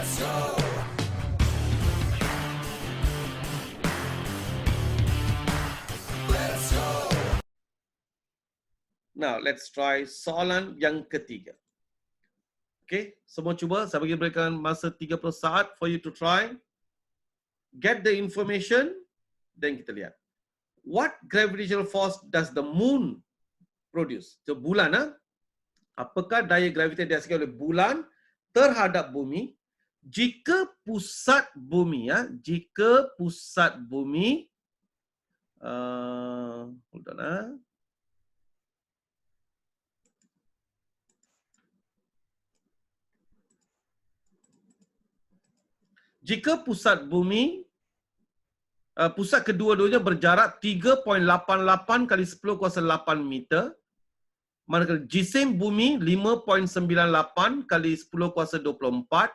Now, let's try soalan yang ketiga. Okay, semua cuba. Saya bagi berikan masa 30 saat for you to try. Get the information, then kita lihat. What gravitational force does the moon produce? So, bulan, apakah daya gravitasi yang dihasilkan oleh bulan terhadap bumi jika pusat bumi, jika pusat bumi, hold on, jika pusat bumi, pusat kedua-duanya berjarak 3.88 kali 10 kuasa 8 meter, manakala jisim bumi 5.98 kali 10 kuasa 24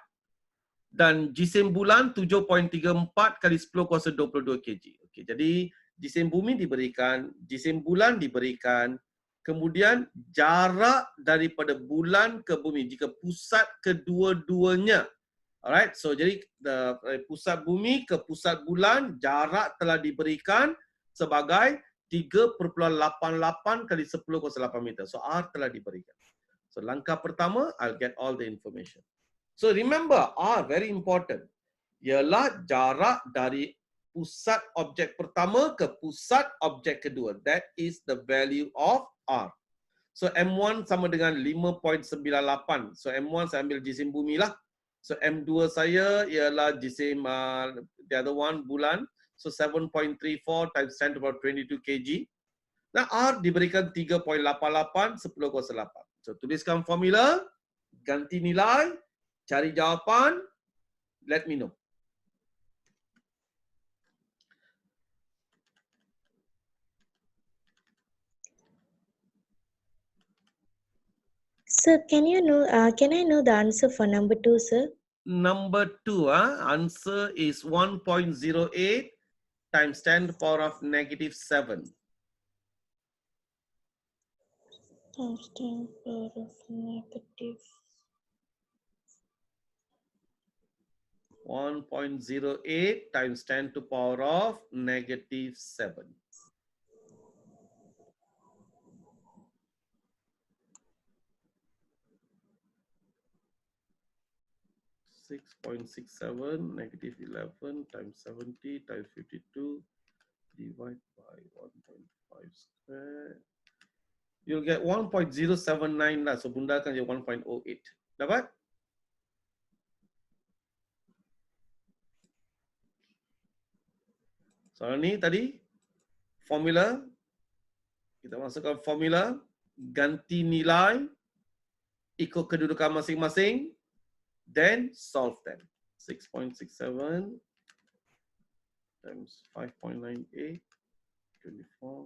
dan jisim bulan 7.34 kali 10 kuasa 22 kg. Okey, jadi jisim bumi diberikan, jisim bulan diberikan, kemudian jarak daripada bulan ke bumi jika pusat kedua-duanya. Alright, so jadi pusat bumi ke pusat bulan jarak telah diberikan sebagai 3.88 kali 10 kuasa 8 meter. So R telah diberikan. So langkah pertama, I'll get all the information. So remember, R very important. Ialah jarak dari pusat objek pertama ke pusat objek kedua. That is the value of R. So M1 sama dengan 5.98. So M1 saya ambil jisim bumi lah. So M2 saya ialah jisim the other one bulan. So 7.34 times 10 to the power 22 kg. Nah, R diberikan 3.88 10 kuasa 8. So tuliskan formula, ganti nilai, cari jawapan, let me know. Sir, can I know the answer for number 2, sir? Number 2, answer is 1.08 times 10 to the power of negative 7. Times 10 power of negative 1.08 times 10 to the power of negative 7. 6.67 negative 11 times 70 times 52 divide by 1.5 square. You'll get 1.079 lah. So bunda akan jadi 1.08. Dapat? Soalan ni tadi formula, kita masukkan formula, ganti nilai ikut kedudukan masing-masing, then solve them. 6.67 times 5.98, 24.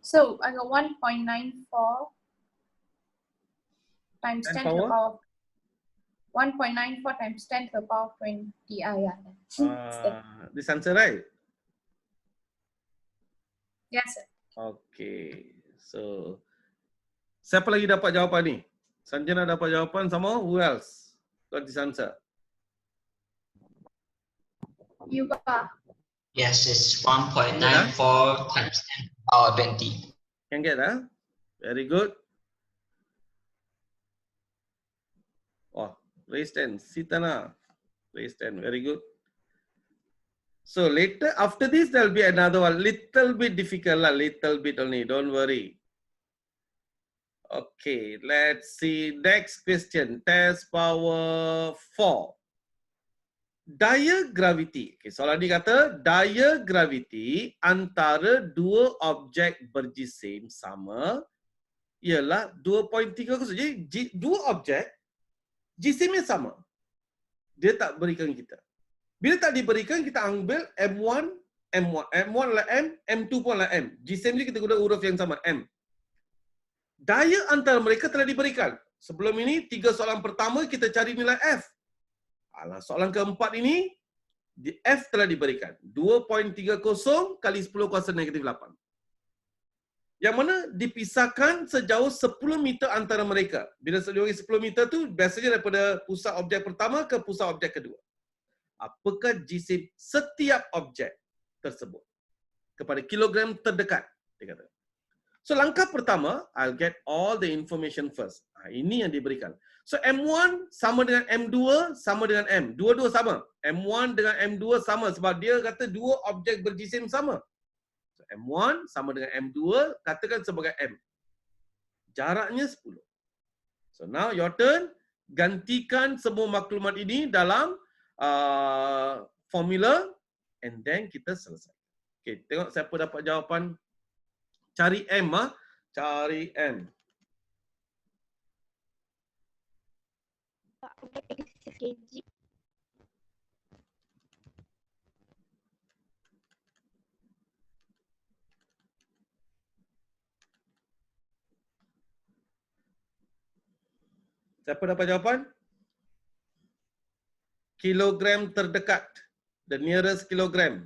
So I got 1.94 times 10 to the power 1.94 times 10 to the power 20. Yeah. This answer right? Yes, sir. Okay. So siapa lagi dapat jawapan ni? Sanjana dapat jawapan sama? Who else got this answer? You got. Yes, it's 1.94 times 10 to the power 20. Can get, Very good. Oh, raise 10. Sitana, raise 10. Very good. So later, after this, there will be another one. Little bit difficult, little bit only. Don't worry. Okay, let's see. Next question. Test power 4. Daya graviti. Okay, soalan ni kata daya graviti antara dua objek berjisim sama ialah 2.30. Jadi dua objek jisimnya sama. Dia tak berikan kita. Bila tak diberikan, kita ambil M1 adalah M, M2 pun adalah M. Jisim ni kita guna huruf yang sama, M. Daya antara mereka telah diberikan. Sebelum ini, 3 soalan pertama kita cari nilai F. Soalan keempat ini, F telah diberikan. 2.30 kali 10 kuasa negatif 8. Yang mana dipisahkan sejauh 10 meter antara mereka. Bila sejauh 10 meter tu biasanya daripada pusat objek pertama ke pusat objek kedua. Apakah jisim setiap objek tersebut kepada kilogram terdekat, dia kata. So langkah pertama, I'll get all the information first. Ini yang diberikan. So M1 sama dengan M2 sama dengan M. Dua-dua sama. M1 dengan M2 sama sebab dia kata dua objek berjisim sama. So M1 sama dengan M2, katakan sebagai M. Jaraknya 10. So now your turn. Gantikan semua maklumat ini dalam formula and then kita selesai. Okay, tengok siapa dapat jawapan. Cari M, cari M. kg. Siapa dapat jawapan? Kilogram terdekat. The nearest kilogram.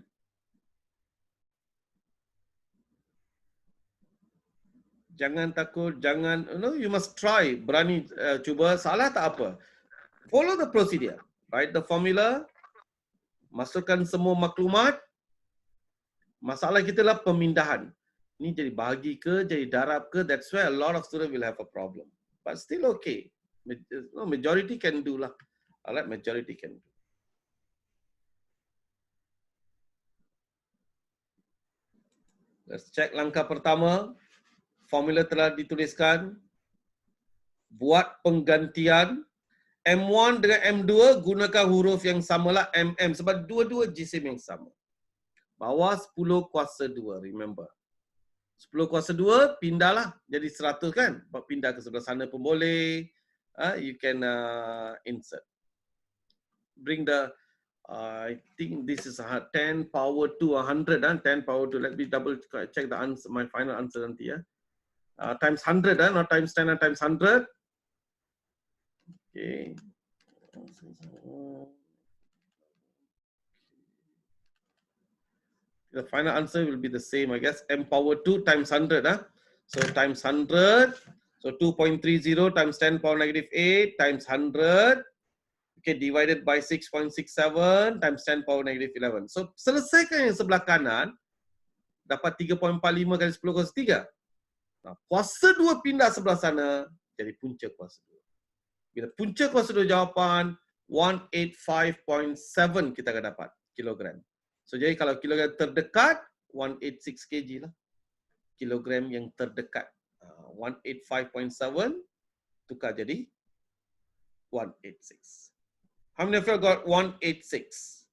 Jangan takut, jangan, you must try, berani cuba, salah tak apa. Follow the procedure, write the formula, masukkan semua maklumat. Masalah kita lah pemindahan. Ini jadi bahagi ke, jadi darab ke, that's why a lot of students will have a problem. But still okay. Majority can do lah. Alright, majority can do. Let's check langkah pertama. Formula telah dituliskan. Buat penggantian. M1 dengan M2 gunakan huruf yang samalah MM. Sebab dua-dua jisim yang sama. Bawah 10 kuasa 2. Remember. 10 kuasa 2 pindahlah. Jadi 100 kan. Pindah ke sebelah sana pun boleh. You can insert. Bring the, I think this is 10 power to 100. 10 power to, let me double check the answer, my final answer nanti ya. Times 100, not times 10 and times 100. Okay. The final answer will be the same, I guess. M power 2 times 100. So times 100. So 2.30 times 10 power negative 8 times 100. Okay, divided by 6.67 times 10 power negative 11. So selesaikan yang sebelah kanan. Dapat 3.45 kali 10 kuasa 3. Nah, kuasa 2 pindah sebelah sana, jadi punca kuasa 2. Bila punca kuasa 2 jawapan, 185.7 kita akan dapat kilogram. So jadi kalau kilogram terdekat, 186 kg lah. Kilogram yang terdekat. 185.7 tukar jadi 186. How many of you got 186?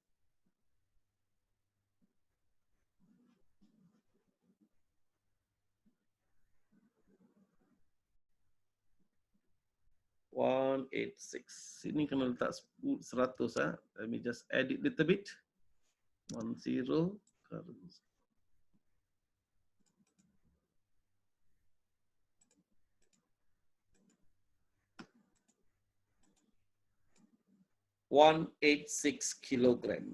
Ini kena letak 100. Let me just edit a little bit. 10. 186 kilogram.